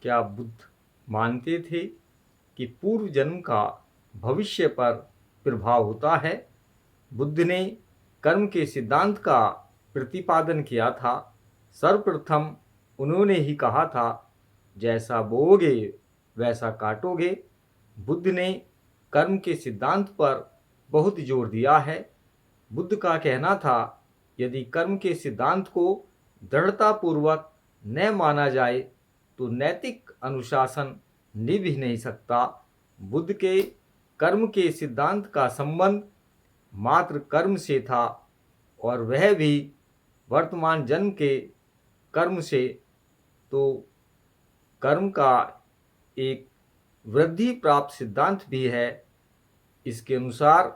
क्या बुद्ध मानते थे कि पूर्व जन्म का भविष्य पर प्रभाव होता है? बुद्ध ने कर्म के सिद्धांत का प्रतिपादन किया था। सर्वप्रथम उन्होंने ही कहा था, जैसा बोओगे वैसा काटोगे। बुद्ध ने कर्म के सिद्धांत पर बहुत जोर दिया है। बुद्ध का कहना था, यदि कर्म के सिद्धांत को दृढ़तापूर्वक न माना जाए तो नैतिक अनुशासन निभ ही नहीं सकता। बुद्ध के कर्म के सिद्धांत का संबंध मात्र कर्म से था, और वह भी वर्तमान जन्म के कर्म से। तो कर्म का एक वृद्धि प्राप्त सिद्धांत भी है। इसके अनुसार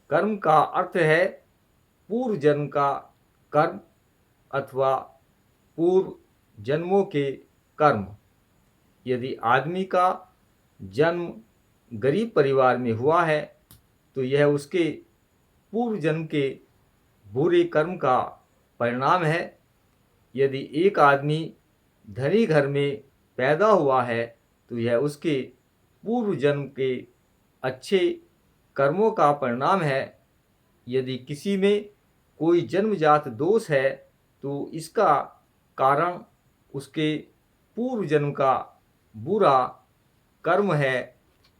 कर्म का अर्थ है पूर्व जन्म का कर्म अथवा पूर्व जन्मों के कर्म। यदि आदमी का जन्म गरीब परिवार में हुआ है तो यह उसके पूर्व जन्म के बुरे कर्म का परिणाम है। यदि एक आदमी धनी घर में पैदा हुआ है तो यह उसके पूर्व जन्म के अच्छे कर्मों का परिणाम है। यदि किसी में कोई जन्मजात दोष है तो इसका कारण उसके पूर्व जन्म का बुरा कर्म है।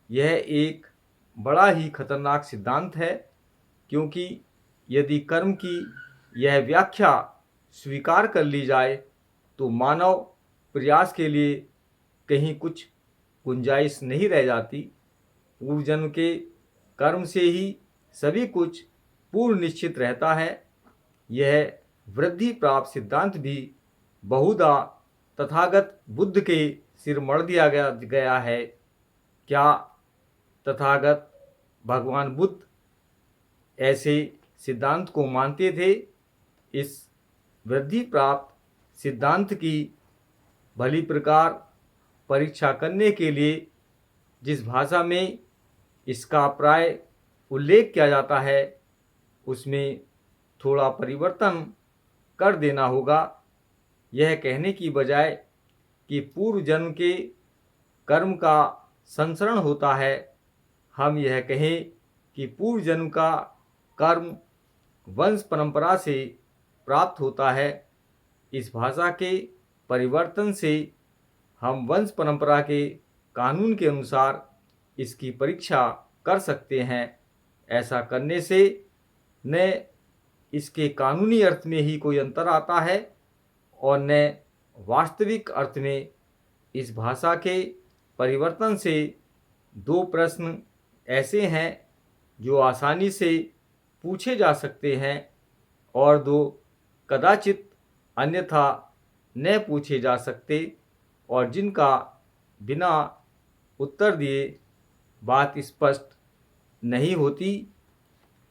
यह एक बड़ा ही खतरनाक सिद्धांत है, क्योंकि यदि कर्म की यह व्याख्या स्वीकार कर ली जाए तो मानव प्रयास के लिए कहीं कुछ गुंजाइश नहीं रह जाती। पूर्व जन्म के कर्म से ही सभी कुछ पूर्व निश्चित रहता है। यह वृद्धि प्राप्त सिद्धांत भी बहुधा तथागत बुद्ध के सिर मढ़ दिया गया है। क्या तथागत भगवान बुद्ध ऐसे सिद्धांत को मानते थे? इस वृद्धि प्राप्त सिद्धांत की भली प्रकार परीक्षा करने के लिए जिस भाषा में इसका प्राय उल्लेख किया जाता है उसमें थोड़ा परिवर्तन कर देना होगा। यह कहने की बजाय कि पूर्व जन्म के कर्म का संसरण होता है, हम यह कहें कि पूर्व जन्म का कर्म वंश परंपरा से प्राप्त होता है। इस भाषा के परिवर्तन से हम वंश परंपरा के कानून के अनुसार इसकी परीक्षा कर सकते हैं। ऐसा करने से न इसके कानूनी अर्थ में ही कोई अंतर आता है और न वास्तविक अर्थ में। इस भाषा के परिवर्तन से दो प्रश्न ऐसे हैं जो आसानी से पूछे जा सकते हैं और दो कदाचित अन्यथा न पूछे जा सकते, और जिनका बिना उत्तर दिए बात स्पष्ट नहीं होती।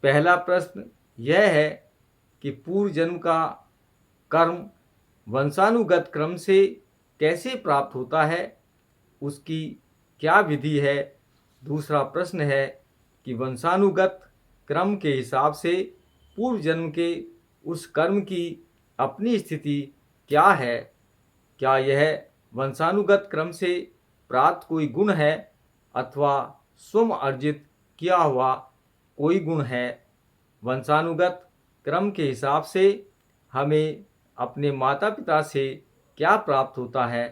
पहला प्रश्न यह है कि पूर्व जन्म का कर्म वंशानुगत क्रम से कैसे प्राप्त होता है, उसकी क्या विधि है। दूसरा प्रश्न है कि वंशानुगत क्रम के हिसाब से पूर्व जन्म के उस कर्म की अपनी स्थिति क्या है। क्या यह वंशानुगत क्रम से प्राप्त कोई गुण है अथवा स्वयं अर्जित किया हुआ कोई गुण है। वंशानुगत क्रम के हिसाब से हमें अपने माता पिता से क्या प्राप्त होता है।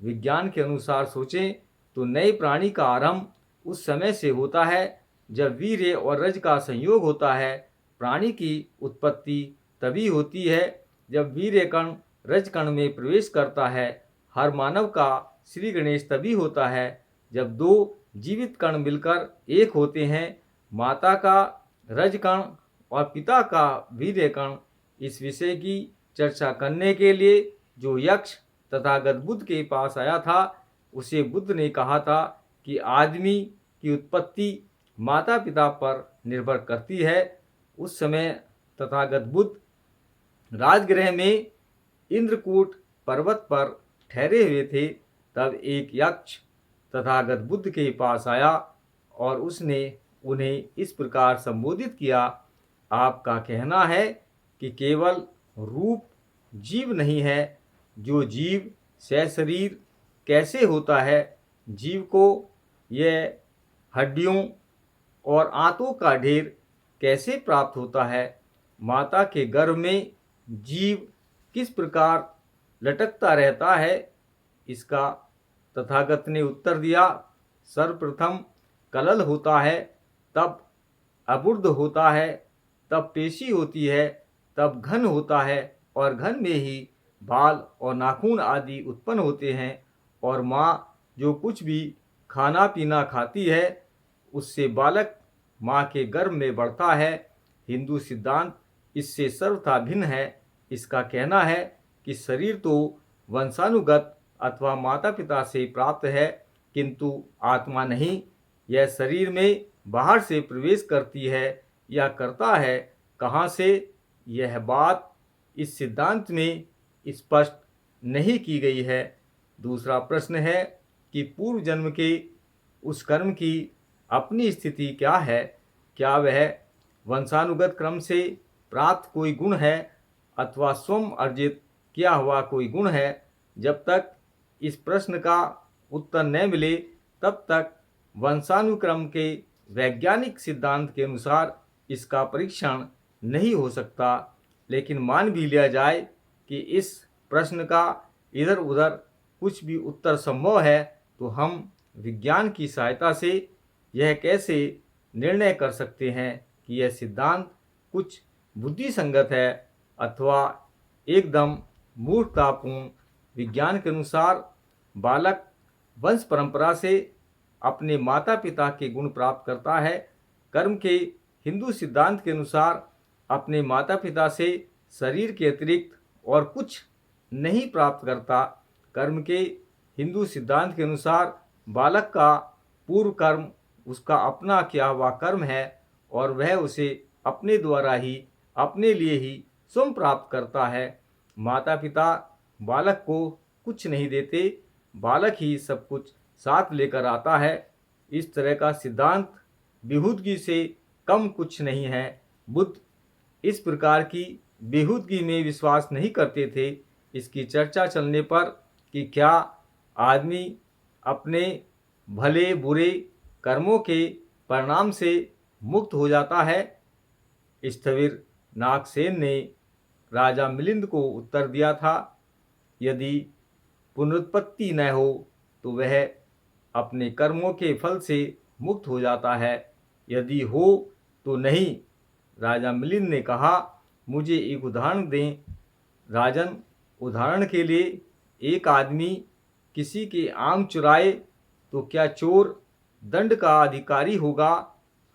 विज्ञान के अनुसार सोचें तो नए प्राणी का आरंभ उस समय से होता है जब वीर्य और रज का संयोग होता है। प्राणी की उत्पत्ति तभी होती है जब वीर्य कण रज कण में प्रवेश करता है। हर मानव का श्री गणेश तभी होता है जब दो जीवित कण मिलकर एक होते हैं। माता का रज कण और पिता का वीर्य कण। इस विषय की चर्चा करने के लिए जो यक्ष तथागत बुद्ध के पास आया था, उसे बुद्ध ने कहा था कि आदमी की उत्पत्ति माता पिता पर निर्भर करती है। उस समय तथागत बुद्ध राजगृह में इंद्रकूट पर्वत पर ठहरे हुए थे। तब एक यक्ष तथागत बुद्ध के पास आया और उसने उन्हें इस प्रकार संबोधित किया, आपका कहना है कि केवल रूप जीव नहीं है, जो जीव सशरीर कैसे होता है, जीव को यह हड्डियों और आंतों का ढेर कैसे प्राप्त होता है, माता के गर्भ में जीव किस प्रकार लटकता रहता है, इसका तथागत ने उत्तर दिया। सर्वप्रथम कलल होता है, तब अबुर्ध होता है, तब पेशी होती है, तब घन होता है और घन में ही बाल और नाखून आदि उत्पन्न होते हैं। और माँ जो कुछ भी खाना पीना खाती है उससे बालक माँ के गर्भ में बढ़ता है। हिंदू सिद्धांत इससे सर्वथा भिन्न है। इसका कहना है कि शरीर तो वंशानुगत अथवा माता पिता से प्राप्त है, किंतु आत्मा नहीं। यह शरीर में बाहर से प्रवेश करती है या करता है, कहाँ से, यह बात इस सिद्धांत में स्पष्ट नहीं की गई है। दूसरा प्रश्न है कि पूर्व जन्म के उस कर्म की अपनी स्थिति क्या है, क्या वह वंशानुगत क्रम से प्राप्त कोई गुण है अथवा स्वयं अर्जित किया हुआ कोई गुण है। जब तक इस प्रश्न का उत्तर न मिले तब तक वंशानुक्रम के वैज्ञानिक सिद्धांत के अनुसार इसका परीक्षण नहीं हो सकता। लेकिन मान भी लिया जाए कि इस प्रश्न का इधर उधर कुछ भी उत्तर संभव है, तो हम विज्ञान की सहायता से यह कैसे निर्णय कर सकते हैं कि यह सिद्धांत कुछ बुद्धिसंगत है अथवा एकदम मूर्खतापूर्ण। विज्ञान के अनुसार बालक वंश परंपरा से अपने माता पिता के गुण प्राप्त करता है। कर्म के हिंदू सिद्धांत के अनुसार अपने माता पिता से शरीर के अतिरिक्त और कुछ नहीं प्राप्त करता। कर्म के हिंदू सिद्धांत के अनुसार बालक का पूर्व कर्म उसका अपना किया हुआ कर्म है और वह उसे अपने द्वारा ही, अपने लिए ही स्वयं प्राप्त करता है। माता पिता बालक को कुछ नहीं देते, बालक ही सब कुछ साथ लेकर आता है। इस तरह का सिद्धांत बेहूदगी से कम कुछ नहीं है। बुद्ध इस प्रकार की बेहूदगी में विश्वास नहीं करते थे। इसकी चर्चा चलने पर कि क्या आदमी अपने भले बुरे कर्मों के परिणाम से मुक्त हो जाता है, स्थविर नागसेन ने राजा मिलिंद को उत्तर दिया था, यदि पुनरुत्पत्ति न हो तो वह अपने कर्मों के फल से मुक्त हो जाता है, यदि हो तो नहीं। राजा मिलिंद ने कहा, मुझे एक उदाहरण दें। राजन, उदाहरण के लिए एक आदमी किसी के आम चुराए तो क्या चोर दंड का अधिकारी होगा?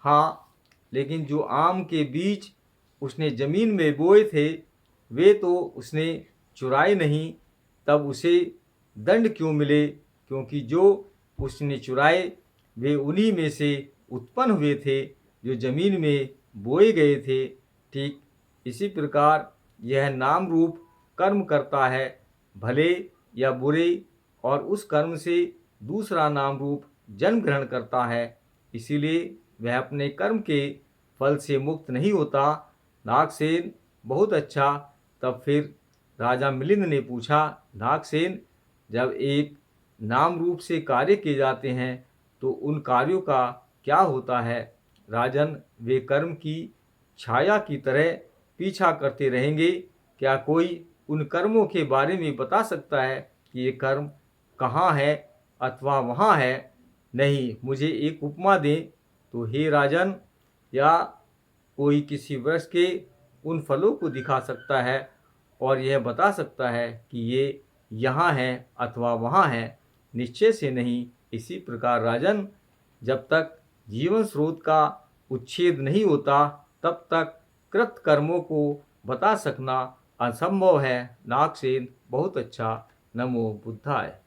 हाँ, लेकिन जो आम के बीज उसने जमीन में बोए थे वे तो उसने चुराए नहीं, तब उसे दंड क्यों मिले? क्योंकि जो उसने चुराए वे उन्हीं में से उत्पन्न हुए थे जो जमीन में बोए गए थे। ठीक इसी प्रकार यह नाम रूप कर्म करता है, भले या बुरे, और उस कर्म से दूसरा नाम रूप जन्म ग्रहण करता है। इसीलिए वह अपने कर्म के फल से मुक्त नहीं होता। नागसेन, बहुत अच्छा। तब फिर राजा मिलिंद ने पूछा, नागसेन, जब एक नाम रूप से कार्य किए जाते हैं तो उन कार्यों का क्या होता है? राजन, वे कर्म की छाया की तरह पीछा करते रहेंगे। क्या कोई उन कर्मों के बारे में बता सकता है कि ये कर्म कहाँ है अथवा वहाँ है? नहीं, मुझे एक उपमा दें। तो हे राजन, या कोई किसी वृक्ष के उन फलों को दिखा सकता है और यह बता सकता है कि ये यहाँ है अथवा वहाँ है? निश्चय से नहीं। इसी प्रकार राजन, जब तक जीवन स्रोत का उच्छेद नहीं होता तब तक कृत कर्मों को बता सकना असंभव है। नागसेन, बहुत अच्छा। नमो बुद्धाय।